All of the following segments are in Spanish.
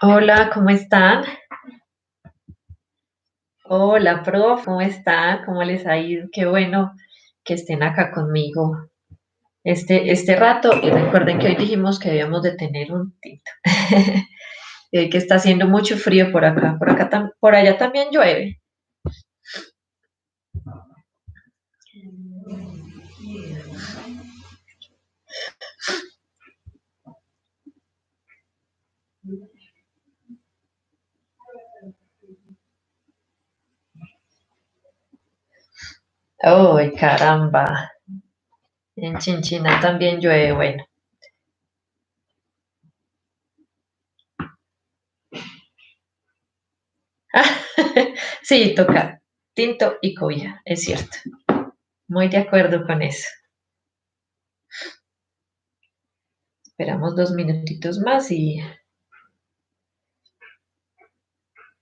Hola, ¿cómo están? Hola, prof, ¿cómo están? ¿Cómo les ha ido? Qué bueno que estén acá conmigo este rato. Y recuerden que hoy dijimos que debíamos de tener un tinto. Y hoy que está haciendo mucho frío por acá, por allá también llueve. ¡Ay, caramba! En Chinchina también llueve, bueno. Sí, toca tinto y cobija, es cierto. Muy de acuerdo con eso. Esperamos 2 minutitos más y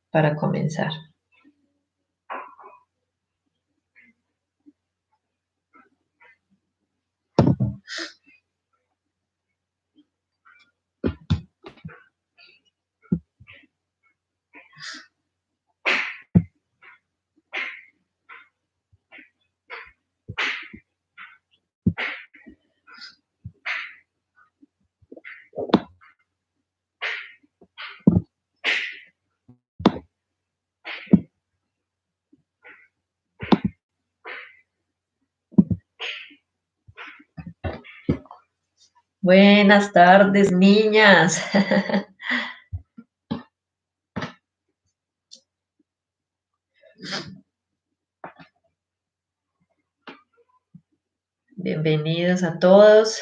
para comenzar. Buenas tardes, niñas. Bienvenidos a todos,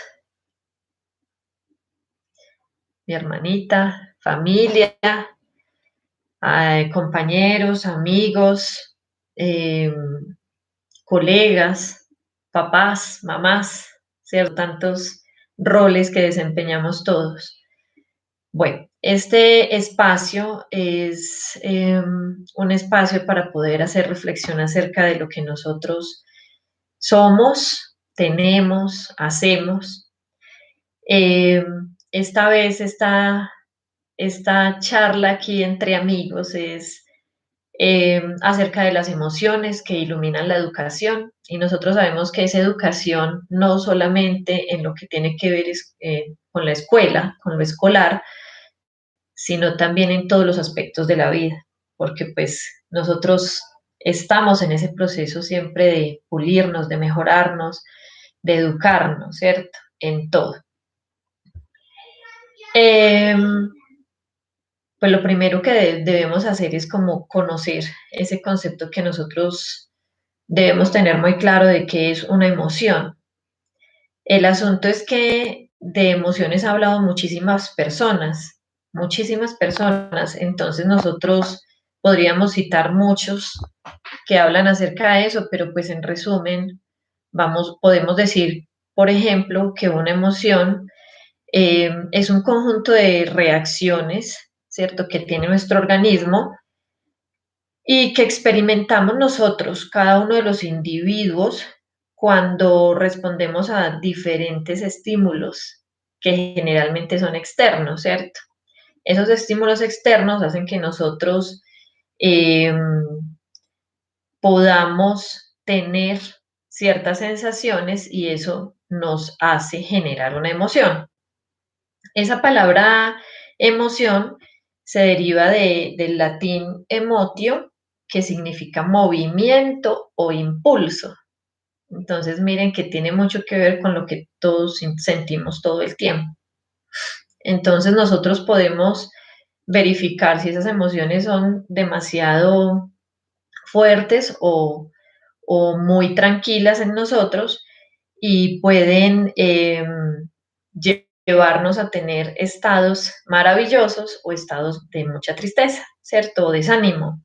mi hermanita, familia, compañeros, amigos, eh, colegas, papás, mamás, ¿cierto? Tantos roles que desempeñamos todos. Bueno, este espacio es un espacio para poder hacer reflexión acerca de lo que nosotros somos, tenemos, hacemos. Eh, esta vez esta charla aquí entre amigos es acerca de las emociones que iluminan la educación y nosotros sabemos que esa educación no solamente en lo que tiene que ver con la escuela, con lo escolar, sino también en todos los aspectos de la vida, porque pues nosotros estamos en ese proceso siempre de pulirnos, de mejorarnos, de educarnos, ¿cierto? En todo. Eh, pues lo primero que debemos hacer es como conocer ese concepto que nosotros debemos tener muy claro de qué es una emoción. El asunto es que de emociones ha hablado muchísimas personas, entonces nosotros podríamos citar muchos que hablan acerca de eso, pero pues en resumen, podemos decir, por ejemplo, que una emoción es un conjunto de reacciones, ¿cierto?, que tiene nuestro organismo y que experimentamos nosotros, cada uno de los individuos, cuando respondemos a diferentes estímulos que generalmente son externos, ¿cierto? Esos estímulos externos hacen que nosotros eh, podamos tener ciertas sensaciones y eso nos hace generar una emoción. Esa palabra emoción se deriva del latín emotio, que significa movimiento o impulso. Entonces, miren que tiene mucho que ver con lo que todos sentimos todo el tiempo. Entonces, nosotros podemos verificar si esas emociones son demasiado fuertes o muy tranquilas en nosotros y pueden llevarnos a tener estados maravillosos o estados de mucha tristeza, ¿cierto? O desánimo.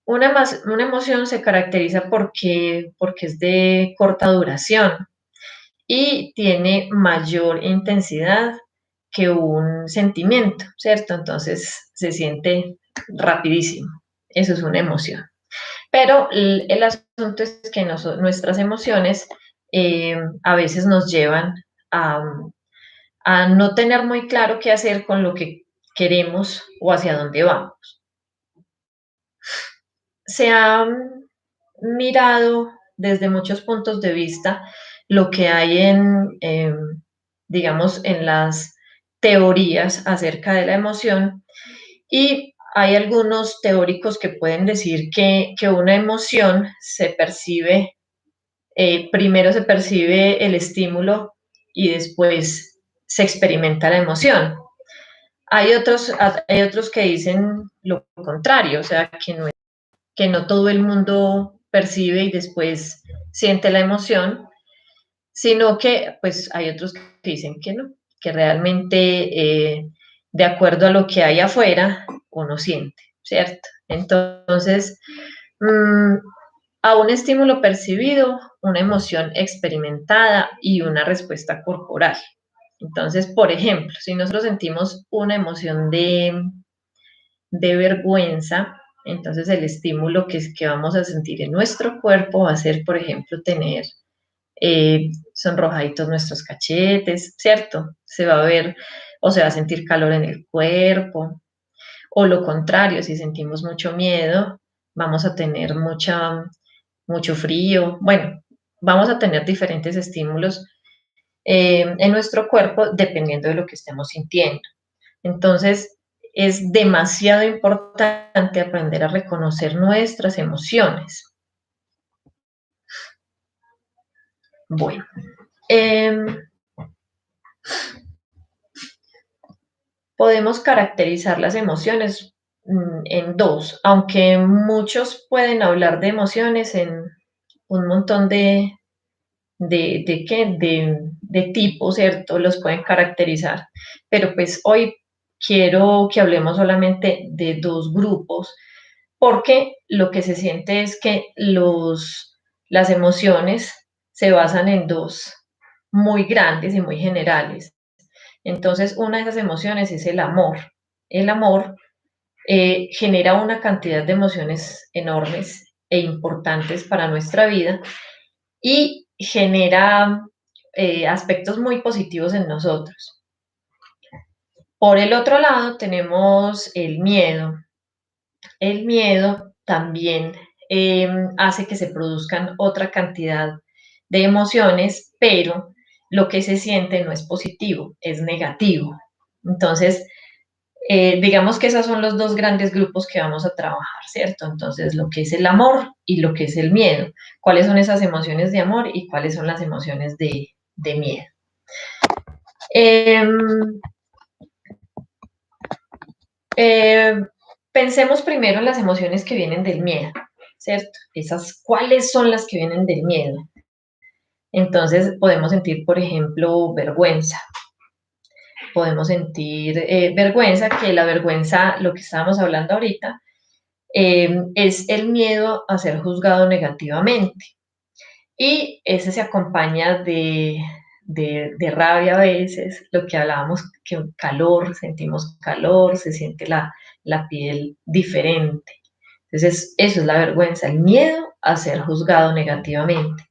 Una emoción se caracteriza porque es de corta duración y tiene mayor intensidad que un sentimiento, ¿cierto? Entonces se siente rapidísimo. Eso es una emoción. Pero el asunto es que nuestras emociones a veces nos llevan a, a no tener muy claro qué hacer con lo que queremos o hacia dónde vamos. Se ha mirado desde muchos puntos de vista lo que hay digamos, en las teorías acerca de la emoción y hay algunos teóricos que pueden decir que una emoción se percibe, primero se percibe el estímulo y después se experimenta la emoción. Hay otros que dicen lo contrario, o sea, que no todo el mundo percibe y después siente la emoción, sino que pues hay otros que dicen que no, que realmente de acuerdo a lo que hay afuera, uno siente, ¿cierto? Entonces, mmm, a un estímulo percibido, una emoción experimentada y una respuesta corporal. Entonces, por ejemplo, si nosotros sentimos una emoción de vergüenza, entonces el estímulo que vamos a sentir en nuestro cuerpo va a ser, por ejemplo, tener sonrojaditos nuestros cachetes, ¿cierto? Se va a ver o se va a sentir calor en el cuerpo, o lo contrario, si sentimos mucho miedo, vamos a tener mucho frío, bueno, vamos a tener diferentes estímulos en nuestro cuerpo dependiendo de lo que estemos sintiendo. Entonces, es demasiado importante aprender a reconocer nuestras emociones. Bueno, eh, podemos caracterizar las emociones en dos, aunque muchos pueden hablar de emociones en un montón de tipos, ¿cierto? Los pueden caracterizar. Pero pues hoy quiero que hablemos solamente de dos grupos, porque lo que se siente es que las emociones se basan en dos muy grandes y muy generales. Entonces, una de esas emociones es el amor. El amor genera una cantidad de emociones enormes e importantes para nuestra vida y genera aspectos muy positivos en nosotros. Por el otro lado, tenemos el miedo. El miedo también hace que se produzcan otra cantidad de emociones, pero lo que se siente no es positivo, es negativo. Entonces, digamos que esos son los dos grandes grupos que vamos a trabajar, ¿cierto? Entonces, lo que es el amor y lo que es el miedo. ¿Cuáles son esas emociones de amor y cuáles son las emociones de miedo? Eh, eh, Pensemos primero en las emociones que vienen del miedo, ¿cierto? ¿Cuáles son las que vienen del miedo? Entonces, podemos sentir, por ejemplo, vergüenza. Podemos sentir vergüenza, que la vergüenza, lo que estábamos hablando ahorita, es el miedo a ser juzgado negativamente. Y ese se acompaña de rabia a veces, lo que hablábamos, que calor, sentimos calor, se siente la piel diferente. Entonces, eso es la vergüenza, el miedo a ser juzgado negativamente.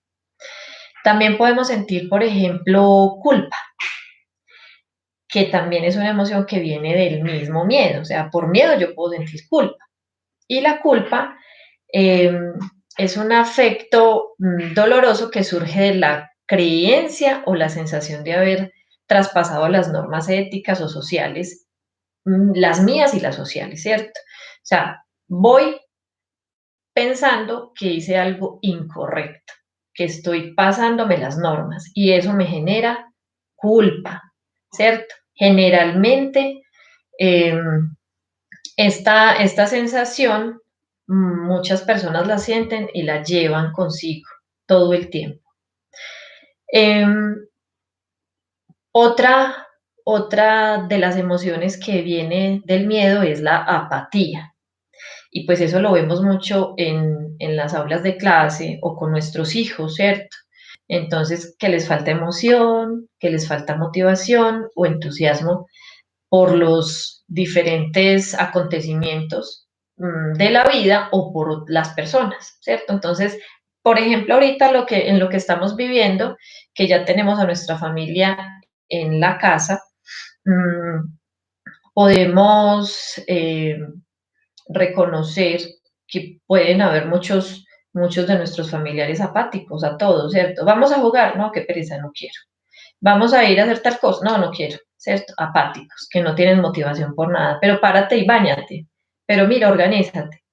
También podemos sentir, por ejemplo, culpa, que también es una emoción que viene del mismo miedo. O sea, por miedo yo puedo sentir culpa. Y la culpa Em, es un afecto doloroso que surge de la creencia o la sensación de haber traspasado las normas éticas o sociales, las mías y las sociales, ¿cierto? O sea, voy pensando que hice algo incorrecto, que estoy pasándome las normas y eso me genera culpa, ¿cierto? Generalmente, em, esta sensación, muchas personas la sienten y la llevan consigo todo el tiempo. Em, otra, otra de las emociones que viene del miedo es la apatía. Y pues eso lo vemos mucho en las aulas de clase o con nuestros hijos, ¿cierto? Entonces, que les falta emoción, que les falta motivación o entusiasmo por los diferentes acontecimientos de la vida o por las personas, ¿cierto? Entonces, por ejemplo, ahorita en lo que estamos viviendo, que ya tenemos a nuestra familia en la casa, mmm, podemos reconocer que pueden haber muchos de nuestros familiares apáticos a todo, ¿cierto? Vamos a jugar, no, qué pereza, no quiero. Vamos a ir a hacer tal cosa, no, no quiero, ¿cierto? Apáticos, que no tienen motivación por nada, pero párate y báñate, pero mira, organízate,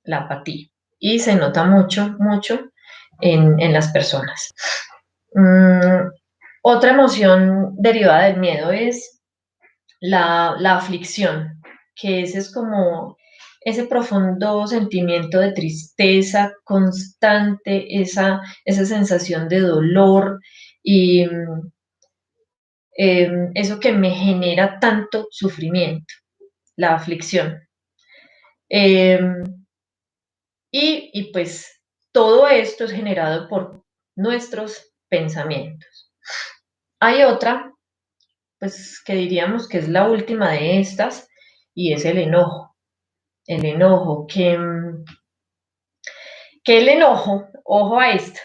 la apatía. Y se nota mucho en las personas. Mm, otra emoción derivada del miedo es la aflicción, que ese es como ese profundo sentimiento de tristeza constante, esa sensación de dolor y eso que me genera tanto sufrimiento, la aflicción. Eh, y pues todo esto es generado por nuestros pensamientos. Hay otra, pues que diríamos que es la última de estas, y es el enojo. El enojo, que el enojo, ojo a esto,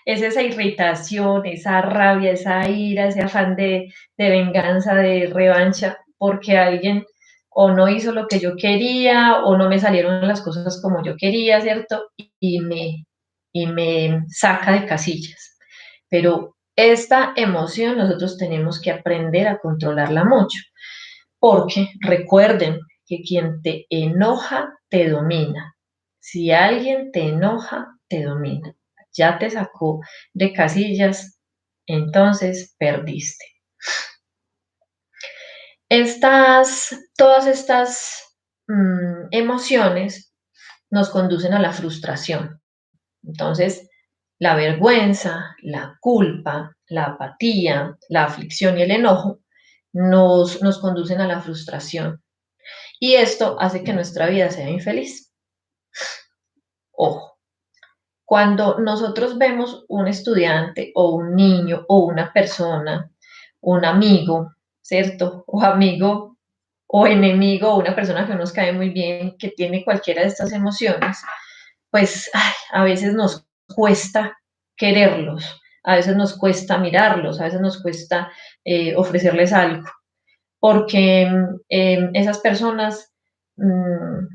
es esa irritación, esa rabia, esa ira, ese afán de venganza, de revancha, porque alguien o no hizo lo que yo quería o no me salieron las cosas como yo quería, ¿cierto? Y me saca de casillas. Pero esta emoción nosotros tenemos que aprender a controlarla mucho, porque recuerden que quien te enoja te domina. Si alguien te enoja, te domina. Ya te sacó de casillas, entonces perdiste. Todas estas emociones nos conducen a la frustración. Entonces, la vergüenza, la culpa, la apatía, la aflicción y el enojo nos conducen a la frustración. Y esto hace que nuestra vida sea infeliz. Ojo, cuando nosotros vemos un estudiante o un niño o una persona, un amigo, ¿cierto? O amigo o enemigo o una persona que nos cae muy bien, que tiene cualquiera de estas emociones, pues ay, a veces nos cuesta quererlos, a veces nos cuesta mirarlos, a veces nos cuesta ofrecerles algo, porque esas personas mm,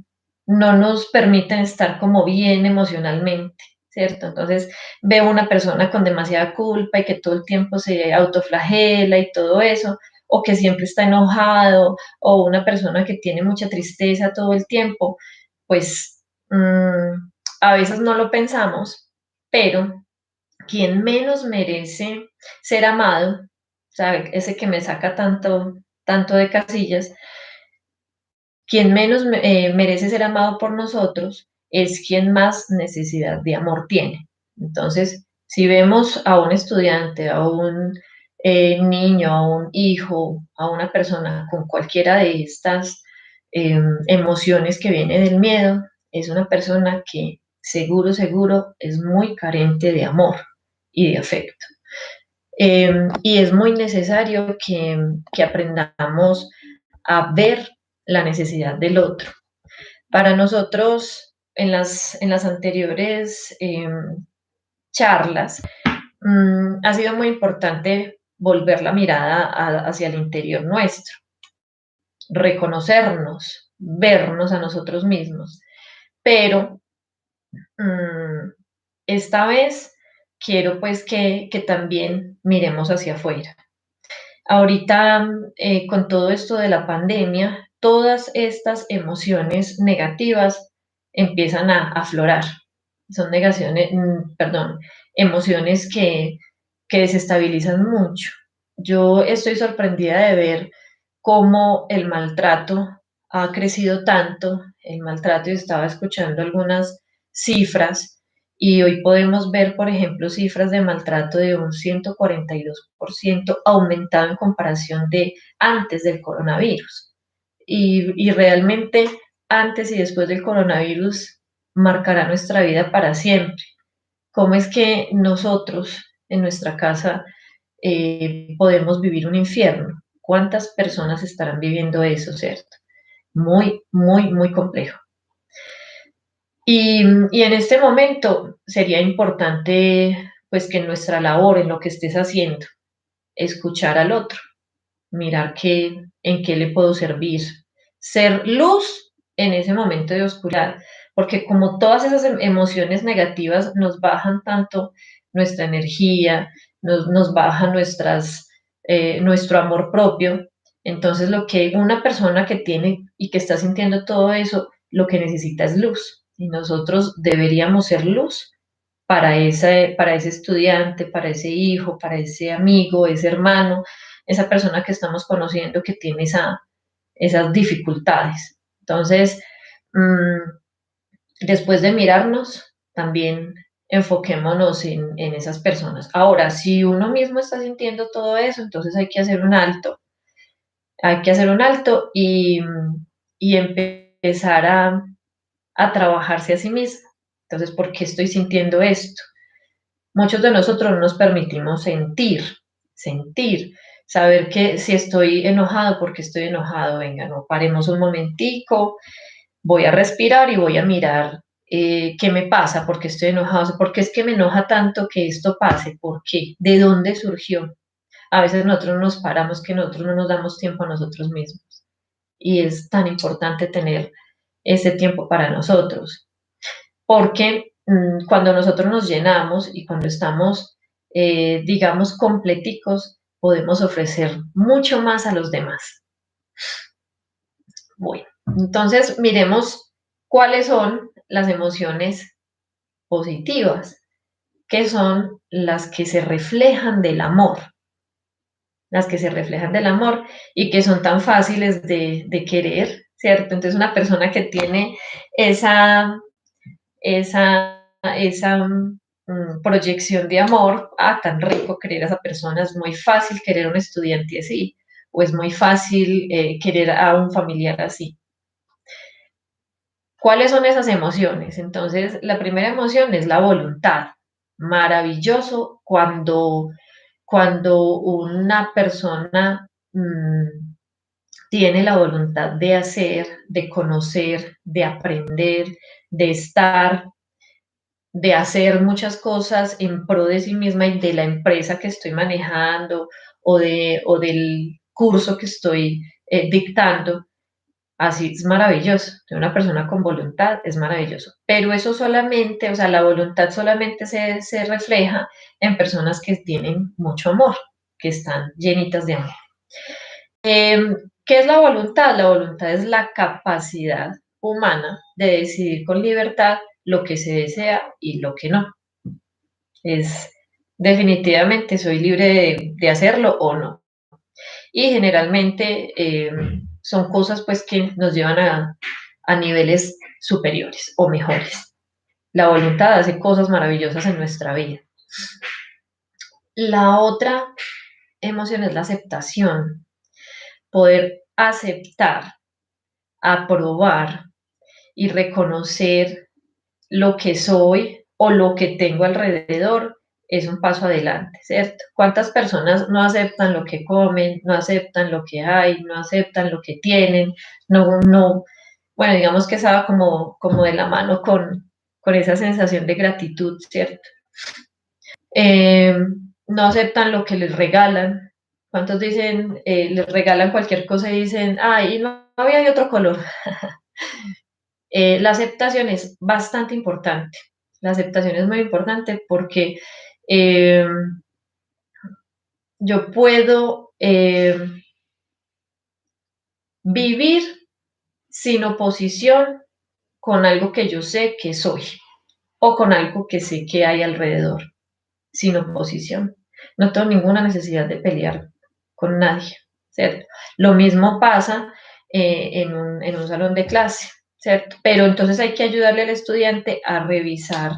no nos permiten estar como bien emocionalmente, ¿cierto? Entonces veo una persona con demasiada culpa y que todo el tiempo se autoflagela y todo eso, o que siempre está enojado, o una persona que tiene mucha tristeza todo el tiempo, pues a veces no lo pensamos, pero quien menos merece ser amado, o sea, ese que me saca tanto de casillas, quien menos merece ser amado por nosotros es quien más necesidad de amor tiene. Entonces, si vemos a un estudiante, a un niño, a un hijo, a una persona con cualquiera de estas emociones que viene del miedo, es una persona que seguro es muy carente de amor y de afecto. Y es muy necesario que aprendamos a ver la necesidad del otro. Para nosotros, en las anteriores charlas, ha sido muy importante volver la mirada hacia el interior nuestro, reconocernos, vernos a nosotros mismos, pero Mm, esta vez quiero pues que también miremos hacia afuera. Ahorita, con todo esto de la pandemia, todas estas emociones negativas empiezan a aflorar. Son perdón, emociones que desestabilizan mucho. Yo estoy sorprendida de ver cómo el maltrato ha crecido tanto, el maltrato, y estaba escuchando algunas cifras, y hoy podemos ver, por ejemplo, cifras de maltrato de un 142% aumentado en comparación de antes del coronavirus. Y realmente antes y después del coronavirus marcará nuestra vida para siempre. ¿Cómo es que nosotros en nuestra casa podemos vivir un infierno? ¿Cuántas personas estarán viviendo eso, cierto? Muy, muy, muy complejo. Y en este momento sería importante, pues, que en nuestra labor, en lo que estés haciendo, escuchar al otro, mirar en qué le puedo servir, ser luz en ese momento de oscuridad, porque como todas esas emociones negativas nos bajan tanto nuestra energía, nos baja nuestro amor propio. Entonces, lo que una persona que tiene y que está sintiendo todo eso, lo que necesita es luz. Y nosotros deberíamos ser luz para ese estudiante, para ese hijo, para ese amigo, ese hermano, esa persona que estamos conociendo que tiene esas dificultades. Entonces, después de mirarnos, también enfoquémonos en esas personas. Ahora, si uno mismo está sintiendo todo eso, entonces hay que hacer un alto, hay que hacer un alto y empezar a trabajarse a sí mismo. Entonces, ¿por qué estoy sintiendo esto? Muchos de nosotros no nos permitimos sentir, saber que si estoy enojado, porque estoy enojado, venga, no, paremos un momentico, voy a respirar y voy a mirar qué me pasa, porque estoy enojado, porque es que me enoja tanto que esto pase, ¿por qué? ¿De dónde surgió? A veces nosotros nos paramos que nosotros no nos damos tiempo a nosotros mismos y es tan importante tener ese tiempo para nosotros porque cuando nosotros nos llenamos y cuando estamos, digamos, completicos, podemos ofrecer mucho más a los demás. Bueno, entonces miremos cuáles son las emociones positivas, que son las que se reflejan del amor, las que se reflejan del amor y que son tan fáciles de querer, ¿cierto? Entonces una persona que tiene esa proyección de amor, tan rico querer a esa persona, es muy fácil querer a un estudiante así, o es muy fácil querer a un familiar así. ¿Cuáles son esas emociones? Entonces, la primera emoción es la voluntad. Maravilloso cuando una persona tiene la voluntad de hacer, de conocer, de aprender, de estar, de hacer muchas cosas en pro de sí misma y de la empresa que estoy manejando o del curso que estoy dictando. Así es maravilloso. De una persona con voluntad es maravilloso. Pero eso solamente, o sea, la voluntad solamente se refleja en personas que tienen mucho amor, que están llenitas de amor. ¿Qué es la voluntad? La voluntad es la capacidad humana de decidir con libertad lo que se desea y lo que no. Es definitivamente soy libre de hacerlo o no. Y generalmente son cosas pues que nos llevan a niveles superiores o mejores. La voluntad hace cosas maravillosas en nuestra vida. La otra emoción es la aceptación, poder aceptar, aprobar y reconocer lo que soy o lo que tengo alrededor es un paso adelante, ¿cierto? ¿Cuántas personas no aceptan lo que comen, no aceptan lo que hay, no aceptan lo que tienen, no, bueno, digamos que estaba como de la mano con esa sensación de gratitud, ¿cierto? Eh, no aceptan lo que les regalan. ¿Cuántos dicen, les regalan cualquier cosa y dicen, ay, no había de otro color? La aceptación es bastante importante. La aceptación es muy importante porque eh, yo puedo vivir sin oposición con algo que yo sé que soy o con algo que sé que hay alrededor, sin oposición. No tengo ninguna necesidad de pelear con nadie, ¿cierto? Lo mismo pasa en un salón de clase, ¿cierto? Pero entonces hay que ayudarle al estudiante a revisar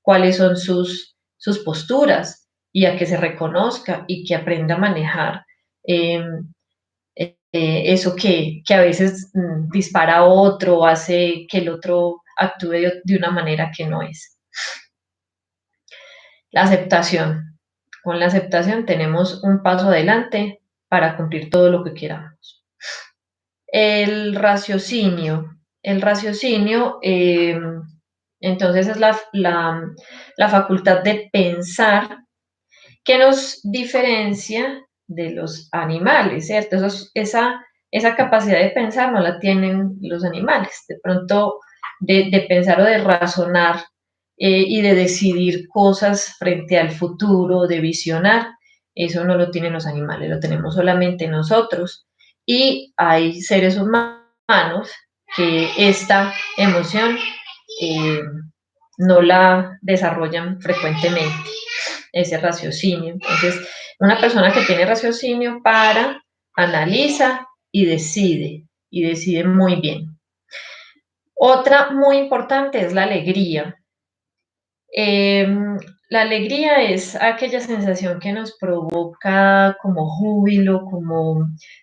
cuáles son sus posturas y a que se reconozca y que aprenda a manejar eh, eso que a veces dispara a otro, hace que el otro actúe de una manera que no es. La aceptación. Con la aceptación tenemos un paso adelante para cumplir todo lo que queramos. El raciocinio. El raciocinio, entonces, es la facultad de pensar que nos diferencia de los animales, ¿cierto? Esa capacidad de pensar no la tienen los animales. De pronto, de pensar o de razonar y de decidir cosas frente al futuro, de visionar, eso no lo tienen los animales, lo tenemos solamente nosotros. Y hay seres humanos que esta emoción eh, no la desarrollan frecuentemente, ese raciocinio. Entonces, una persona que tiene raciocinio para, analiza y decide muy bien. Otra muy importante es la alegría. Eh, la alegría es aquella sensación que nos provoca como júbilo,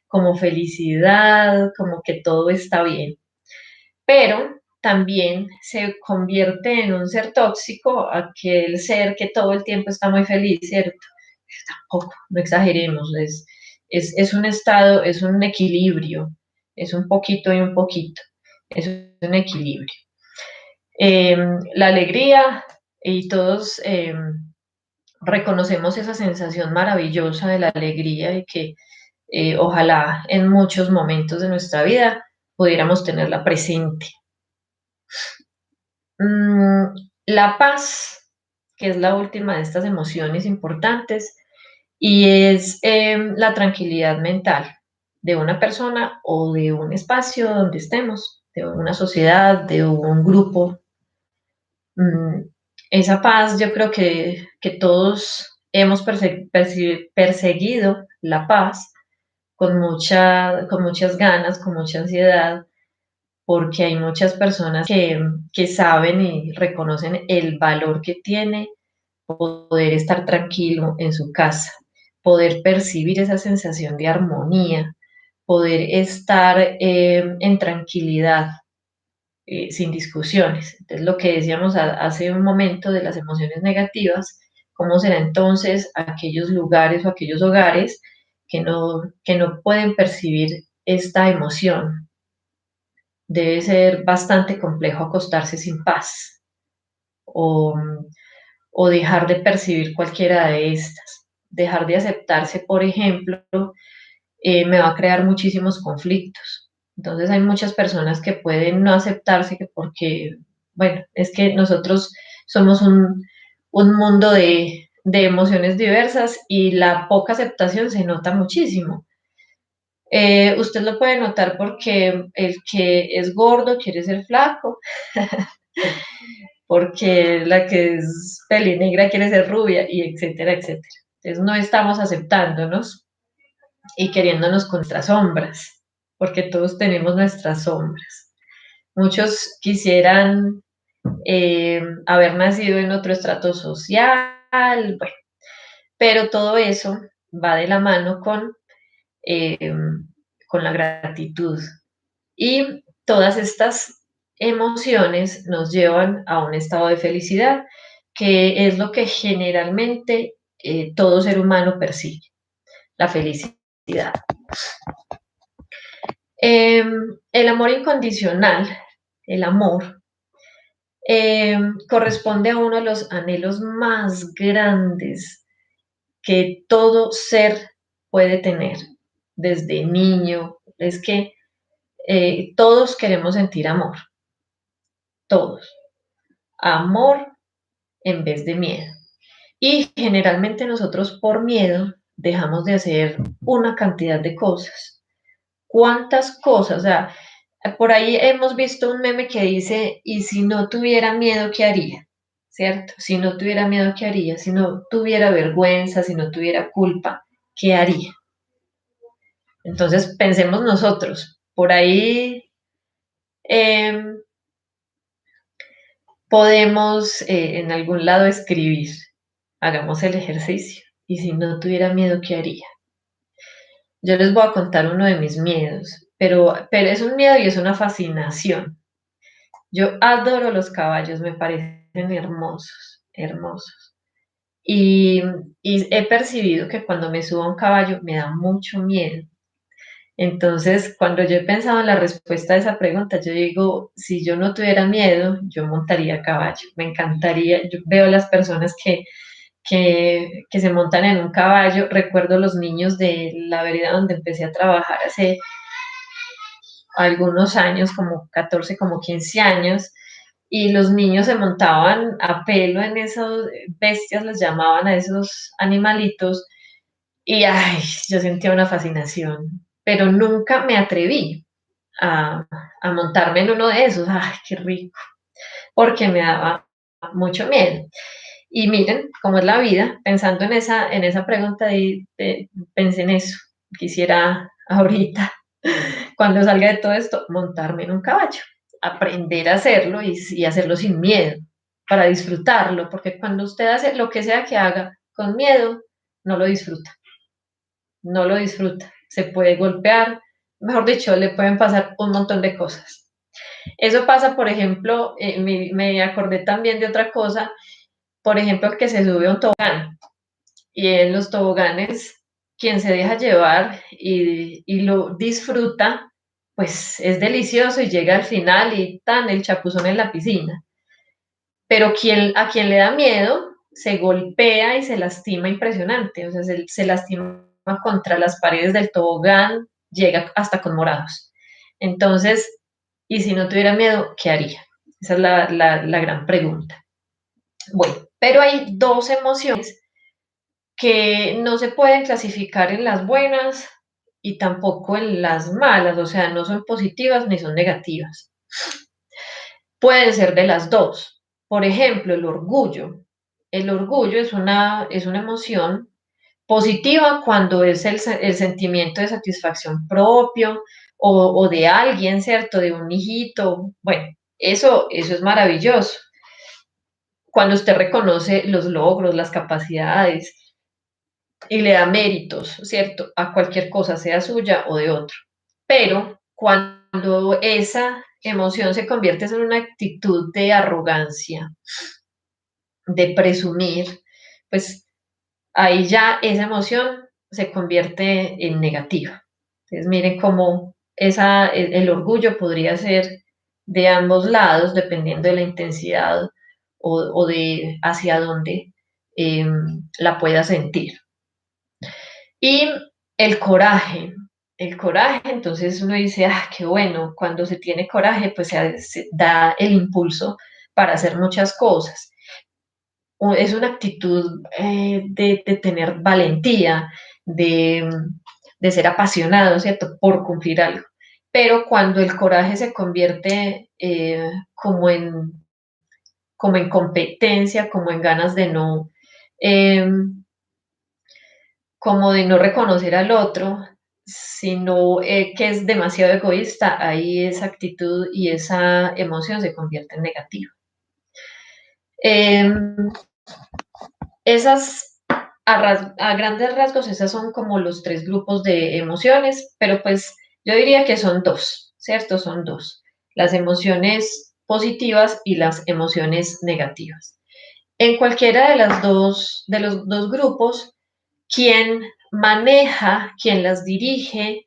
como felicidad, como que todo está bien. Pero también se convierte en un ser tóxico aquel ser que todo el tiempo está muy feliz, ¿cierto? Tampoco, no exageremos, es un estado, es un equilibrio, es un poquito y un poquito, es un equilibrio. La alegría y todos reconocemos esa sensación maravillosa de la alegría y que ojalá en muchos momentos de nuestra vida pudiéramos tenerla presente. La paz, que es la última de estas emociones importantes, y es la tranquilidad mental de una persona o de un espacio donde estemos, de una sociedad, de un grupo. Mm, Esa paz, yo creo que todos hemos perseguido la paz con muchas ganas, con mucha ansiedad, porque hay muchas personas que saben y reconocen el valor que tiene poder estar tranquilo en su casa, poder percibir esa sensación de armonía, poder estar en tranquilidad, sin discusiones. Entonces, lo que decíamos hace un momento de las emociones negativas, ¿cómo será entonces aquellos lugares o aquellos hogares que no pueden percibir esta emoción? Debe ser bastante complejo acostarse sin paz o, o dejar de percibir cualquiera de estas. Dejar de aceptarse, por ejemplo, me va a crear muchísimos conflictos. Entonces hay muchas personas que pueden no aceptarse porque, bueno, es que nosotros somos un mundo de emociones diversas y la poca aceptación se nota muchísimo. Usted lo puede notar porque el que es gordo quiere ser flaco, porque la que es pelinegra quiere ser rubia, y etcétera, etcétera. Entonces no estamos aceptándonos y queriéndonos con nuestras sombras, porque todos tenemos nuestras sombras. Muchos quisieran haber nacido en otro estrato social, bueno, pero todo eso va de la mano eh, con la gratitud. Y todas estas emociones nos llevan a un estado de felicidad, que es lo que generalmente todo ser humano persigue, la felicidad. El amor incondicional, el amor, corresponde a uno de los anhelos más grandes que todo ser puede tener desde niño. Es que todos queremos sentir amor, todos. Amor en vez de miedo. Y generalmente nosotros por miedo dejamos de hacer una cantidad de cosas. ¿Cuántas cosas? O sea, por ahí hemos visto un meme que dice, y si no tuviera miedo, ¿qué haría? ¿Cierto? Si no tuviera miedo, ¿qué haría? Si no tuviera vergüenza, si no tuviera culpa, ¿qué haría? Entonces pensemos nosotros, por ahí eh, podemos en algún lado escribir, hagamos el ejercicio, y si no tuviera miedo, ¿qué haría? Yo les voy a contar uno de mis miedos, pero es un miedo y es una fascinación. Yo adoro los caballos, me parecen hermosos, hermosos. Y, y he percibido que cuando me subo a un caballo me da mucho miedo. Entonces, cuando yo he pensado en la respuesta a esa pregunta, yo digo, si yo no tuviera miedo, yo montaría a caballo. Me encantaría, yo veo las personas que se montan en un caballo. Recuerdo los niños de la vereda donde empecé a trabajar hace algunos años, como 14, como 15 años, y los niños se montaban a pelo en esos bestias, les llamaban a esos animalitos, y ay, yo sentía una fascinación, pero nunca me atreví a, a montarme en uno de esos, ay, qué rico, porque me daba mucho miedo. Y miren cómo es la vida, pensando en esa pregunta, pensé en eso, quisiera ahorita cuando salga de todo esto, montarme en un caballo, aprender a hacerlo y hacerlo sin miedo, para disfrutarlo, porque cuando usted hace lo que sea que haga con miedo, no lo disfruta, no lo disfruta. Se puede golpear, mejor dicho, le pueden pasar un montón de cosas. Eso pasa, por ejemplo, me acordé también de otra cosa, por ejemplo, el que se sube a un tobogán y en los toboganes, quien se deja llevar y lo disfruta, pues es delicioso y llega al final y tan el chapuzón en la piscina. Pero a quien le da miedo, se golpea y se lastima impresionante, o sea, se lastima contra las paredes del tobogán, llega hasta con morados. Entonces, y si no tuviera miedo, ¿qué haría? Esa es la gran pregunta. Bueno, pero hay dos emociones que no se pueden clasificar en las buenas y tampoco en las malas, o sea, no son positivas ni son negativas. Pueden ser de las dos. Por ejemplo, el orgullo. El orgullo es una emoción positiva cuando es el sentimiento de satisfacción propio o de alguien, ¿cierto? De un hijito. Bueno, eso es maravilloso. Cuando usted reconoce los logros, las capacidades, y le da méritos, ¿cierto? A cualquier cosa, sea suya o de otro. Pero cuando esa emoción se convierte en una actitud de arrogancia, de presumir, pues ahí ya esa emoción se convierte en negativa. Entonces miren cómo el orgullo podría ser de ambos lados, dependiendo de la intensidad o de hacia dónde la pueda sentir. Y el coraje, entonces uno dice, ah, qué bueno, cuando se tiene coraje, pues se da el impulso para hacer muchas cosas. Es una actitud de tener valentía, de, de ser apasionado, ¿cierto? Por cumplir algo. Pero cuando el coraje se convierte como en competencia, como en ganas de no, eh, como de no reconocer al otro, sino que es demasiado egoísta, ahí esa actitud y esa emoción se convierte en negativa. Eh, esas, a grandes rasgos, esas son como los tres grupos de emociones, pero pues yo diría que son dos, ¿cierto? Son dos, las emociones positivas y las emociones negativas. En cualquiera de los dos grupos, quien maneja, quien las dirige,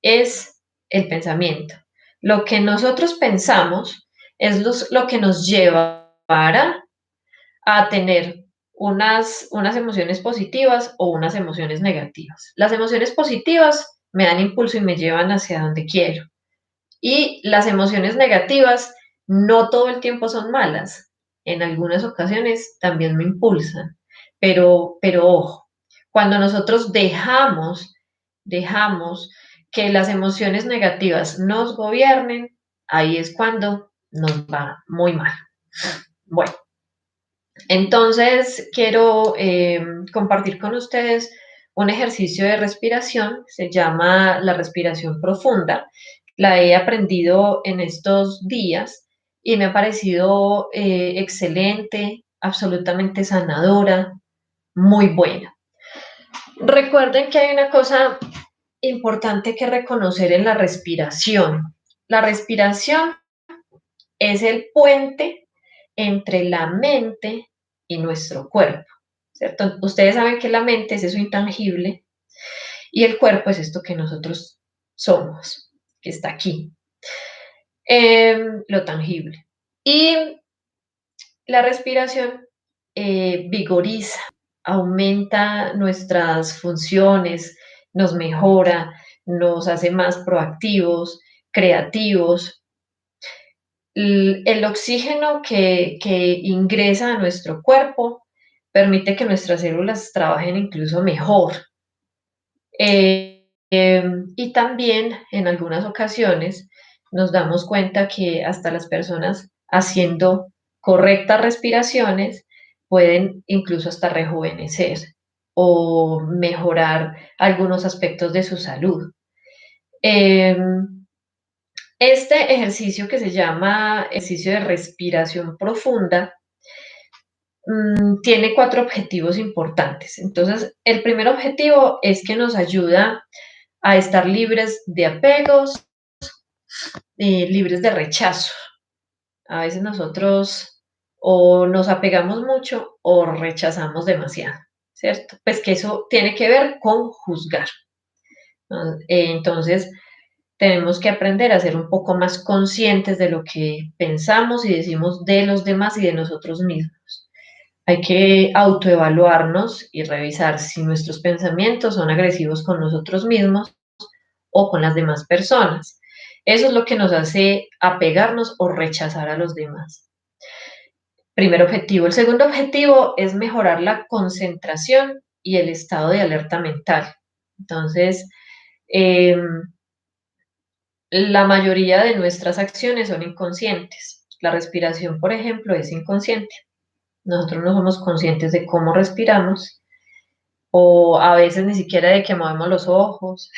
es el pensamiento. Lo que nosotros pensamos es lo que nos llevará a tener unas emociones positivas o unas emociones negativas. Las emociones positivas me dan impulso y me llevan hacia donde quiero. Y las emociones negativas No todo el tiempo son malas, en algunas ocasiones también me impulsan, pero ojo, cuando nosotros dejamos que las emociones negativas nos gobiernen, ahí es cuando nos va muy mal. Bueno, entonces quiero compartir con ustedes un ejercicio de respiración, se llama la respiración profunda. La he aprendido en estos días y me ha parecido excelente, absolutamente sanadora, muy buena. Recuerden que hay una cosa importante que reconocer en la respiración. La respiración es el puente entre la mente y nuestro cuerpo, ¿cierto? Ustedes saben que la mente es eso intangible y el cuerpo es esto que nosotros somos, que está aquí, lo tangible. Y la respiración vigoriza, aumenta nuestras funciones, nos mejora, nos hace más proactivos, creativos. El oxígeno que ingresa a nuestro cuerpo permite que nuestras células trabajen incluso mejor. Y también en algunas ocasiones nos damos cuenta que hasta las personas haciendo correctas respiraciones pueden incluso hasta rejuvenecer o mejorar algunos aspectos de su salud. Este ejercicio que se llama ejercicio de respiración profunda tiene 4 objetivos importantes. Entonces, el primer objetivo es que nos ayuda a estar libres de apegos, libres de rechazo. A veces nosotros o nos apegamos mucho o rechazamos demasiado, ¿cierto? Pues que eso tiene que ver con juzgar, ¿no? Entonces, tenemos que aprender a ser un poco más conscientes de lo que pensamos y decimos de los demás y de nosotros mismos. Hay que autoevaluarnos y revisar si nuestros pensamientos son agresivos con nosotros mismos o con las demás personas. Eso es lo que nos hace apegarnos o rechazar a los demás. Primer objetivo. El segundo objetivo es mejorar la concentración y el estado de alerta mental. Entonces, eh, la mayoría de nuestras acciones son inconscientes. La respiración, por ejemplo, es inconsciente. Nosotros no somos conscientes de cómo respiramos o a veces ni siquiera de que movemos los ojos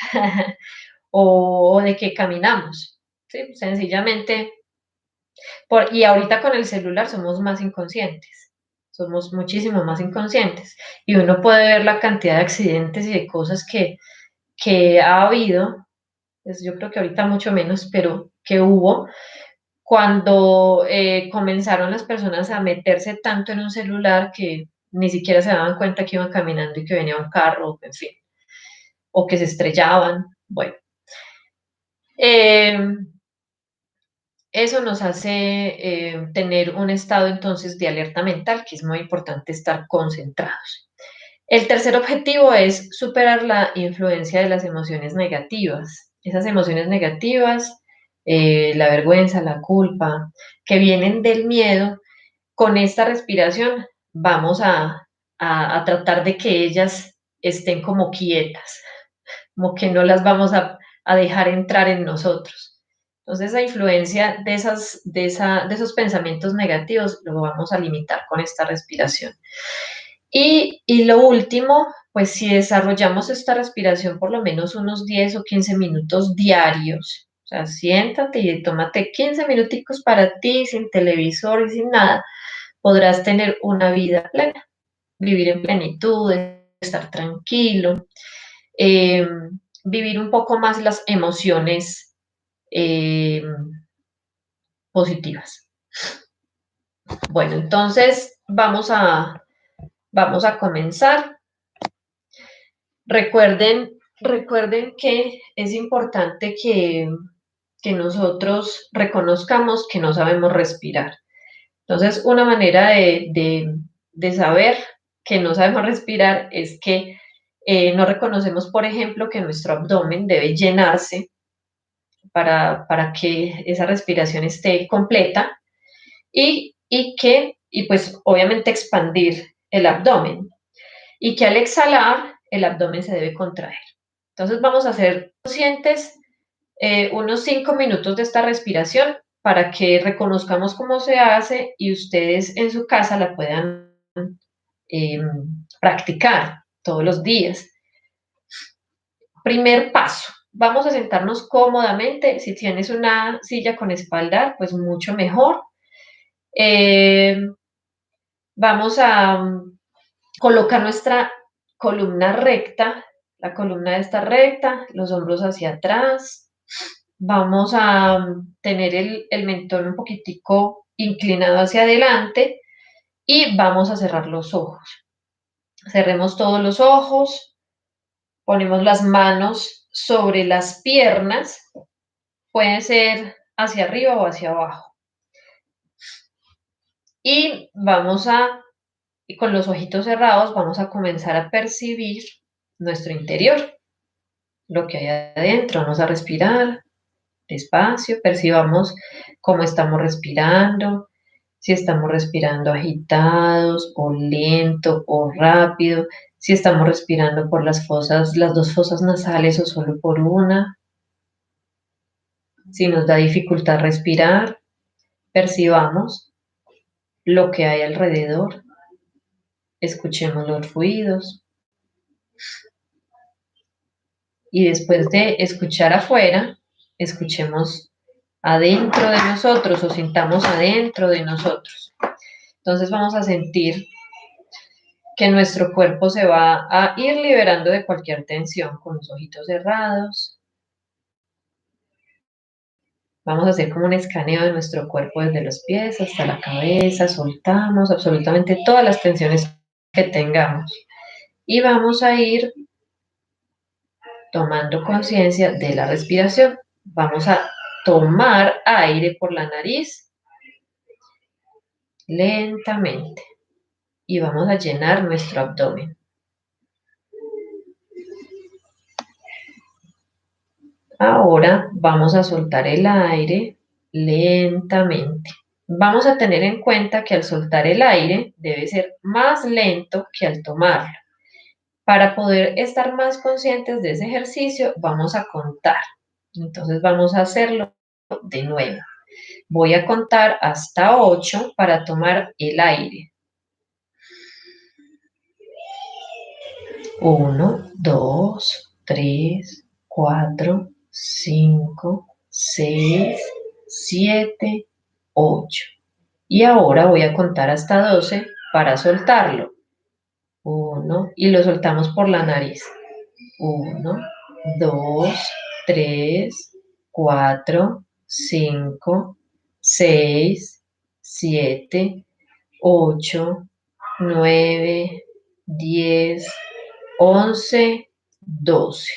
o de que caminamos. ¿Sí? Sencillamente, y ahorita con el celular somos más inconscientes, somos muchísimo más inconscientes y uno puede ver la cantidad de accidentes y de cosas que ha habido, pues yo creo que ahorita mucho menos, pero que hubo cuando comenzaron las personas a meterse tanto en un celular que ni siquiera se daban cuenta que iban caminando y que venía un carro, en fin, o que se estrellaban. Bueno, eh, eso nos hace tener un estado entonces de alerta mental, que es muy importante estar concentrados. El tercer objetivo es superar la influencia de las emociones negativas. Esas emociones negativas, la vergüenza, la culpa, que vienen del miedo, con esta respiración vamos a tratar de que ellas estén como quietas, como que no las vamos a dejar entrar en nosotros. Entonces, esa influencia de esos pensamientos negativos lo vamos a limitar con esta respiración. Y lo último, pues si desarrollamos esta respiración por lo menos unos 10 o 15 minutos diarios, o sea, siéntate y tómate 15 minuticos para ti, sin televisor y sin nada, podrás tener una vida plena, vivir en plenitud, estar tranquilo, eh, vivir un poco más las emociones eh, positivas. Bueno, entonces vamos a comenzar. Recuerden que es importante que nosotros reconozcamos que no sabemos respirar. Entonces, una manera de saber que no sabemos respirar es que no reconocemos, por ejemplo, que nuestro abdomen debe llenarse para que esa respiración esté completa. y pues obviamente expandir el abdomen y que al exhalar el abdomen se debe contraer. Entonces vamos a ser conscientes unos 5 minutos de esta respiración para que reconozcamos cómo se hace y ustedes en su casa la puedan eh, practicar todos los días. Primer paso, vamos a sentarnos cómodamente. Si tienes una silla con espaldar, pues mucho mejor. Eh, Vamos a colocar nuestra columna recta, la columna está recta, los hombros hacia atrás. Vamos a tener el mentón un poquitico inclinado hacia adelante y vamos a cerrar los ojos. Cerremos todos los ojos, ponemos las manos sobre las piernas, puede ser hacia arriba o hacia abajo. Y y con los ojitos cerrados, vamos a comenzar a percibir nuestro interior, lo que hay adentro. Vamos a respirar despacio, percibamos cómo estamos respirando, si estamos respirando agitados o lento o rápido, si estamos respirando por las dos fosas nasales o solo por una, si nos da dificultad respirar, percibamos lo que hay alrededor, escuchemos los ruidos y después de escuchar afuera, escuchemos adentro de nosotros o sintamos adentro de nosotros. Entonces vamos a sentir que nuestro cuerpo se va a ir liberando de cualquier tensión con los ojitos cerrados. Vamos a hacer como un escaneo de nuestro cuerpo desde los pies hasta la cabeza, soltamos absolutamente todas las tensiones que tengamos y vamos a ir tomando conciencia de la respiración. Vamos a tomar aire por la nariz lentamente y vamos a llenar nuestro abdomen. Ahora vamos a soltar el aire lentamente. Vamos a tener en cuenta que al soltar el aire debe ser más lento que al tomarlo. Para poder estar más conscientes de ese ejercicio, vamos a contar. Entonces vamos a hacerlo de nuevo. Voy a contar hasta 8 para tomar el aire. 1, 2, 3, 4, 5, 6, 7, 8. Y ahora voy a contar hasta 12 para soltarlo. 1, y lo soltamos por la nariz. 1, 2, 3, 4, 5, 6, 7, 8, 9, 10, 11, 12.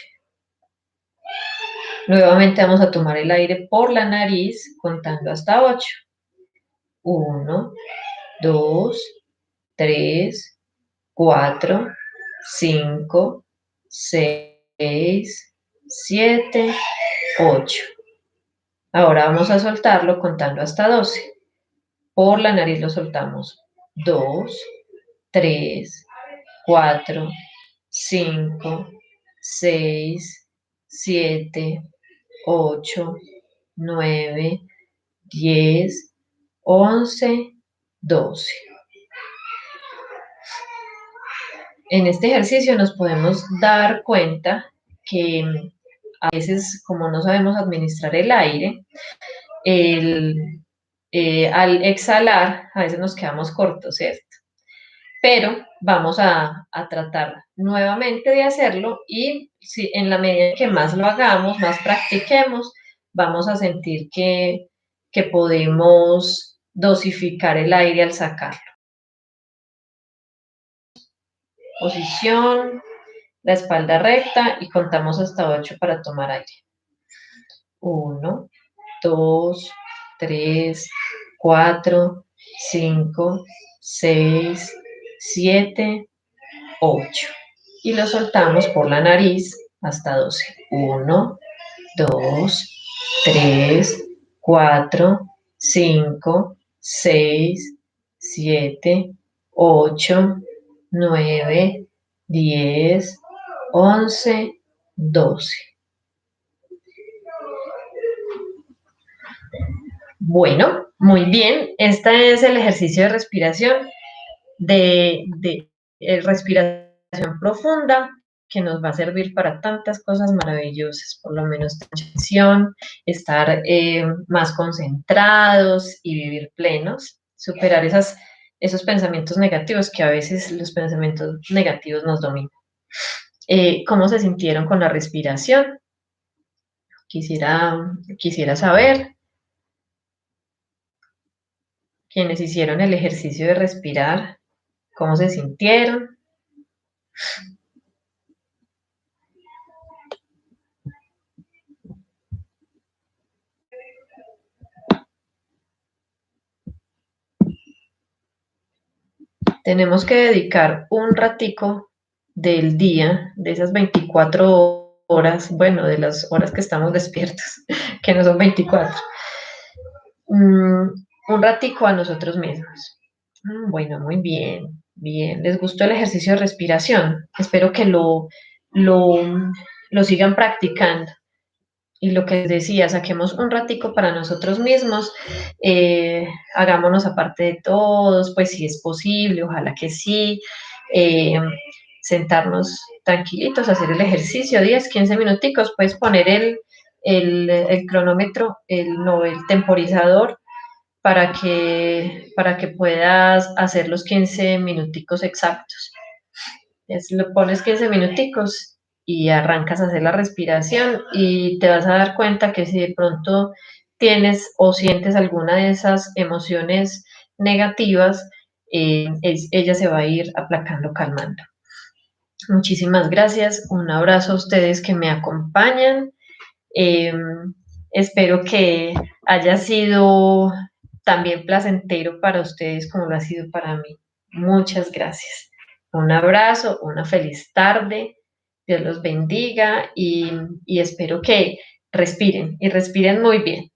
Nuevamente vamos a tomar el aire por la nariz contando hasta 8. 1, 2, 3, 4, 5, 6, 7, 8. Ahora vamos a soltarlo contando hasta 12. Por la nariz lo soltamos. 2, 3, 4, 5, 6, 7, 8, 9, 10, 11, 12. En este ejercicio nos podemos dar cuenta que a veces, como no sabemos administrar el aire, al exhalar a veces nos quedamos cortos, ¿cierto? Pero vamos a tratar nuevamente de hacerlo y si, en la medida que más lo hagamos, más practiquemos, vamos a sentir que podemos dosificar el aire al sacarlo. Posición, la espalda recta y contamos hasta 8 para tomar aire. 1, 2, 3, 4, 5, 6, 7, 8. Y lo soltamos por la nariz hasta 12. 1, 2, 3, 4, 5, 6, 7, 8, 9, 10, 11, 12. Bueno, muy bien. Este es el ejercicio de respiración, de respiración profunda, que nos va a servir para tantas cosas maravillosas, por lo menos atención, estar más concentrados y vivir plenos, superar esos pensamientos negativos que a veces los pensamientos negativos nos dominan. ¿Cómo se sintieron con la respiración? Quisiera saber quienes hicieron el ejercicio de respirar, cómo se sintieron. Tenemos que dedicar un ratico del día, de esas 24 horas, bueno, de las horas que estamos despiertos, que no son 24, mm, un ratico a nosotros mismos. Bueno, muy bien, bien. ¿Les gustó el ejercicio de respiración? Espero que lo, lo sigan practicando. Y lo que les decía, saquemos un ratico para nosotros mismos, hagámonos aparte de todos, pues si es posible, ojalá que sí, eh, sentarnos tranquilitos, hacer el ejercicio, 10, 15 minuticos, puedes poner el cronómetro, no, el temporizador, para que puedas hacer los 15 minuticos exactos. Lo pones 15 minuticos y arrancas a hacer la respiración y te vas a dar cuenta que si de pronto tienes o sientes alguna de esas emociones negativas, ella se va a ir aplacando, calmando. Muchísimas gracias. Un abrazo a ustedes que me acompañan. Eh, Espero que haya sido también placentero para ustedes como lo ha sido para mí. Muchas gracias. Un abrazo, una feliz tarde. Dios los bendiga y espero que respiren y respiren muy bien.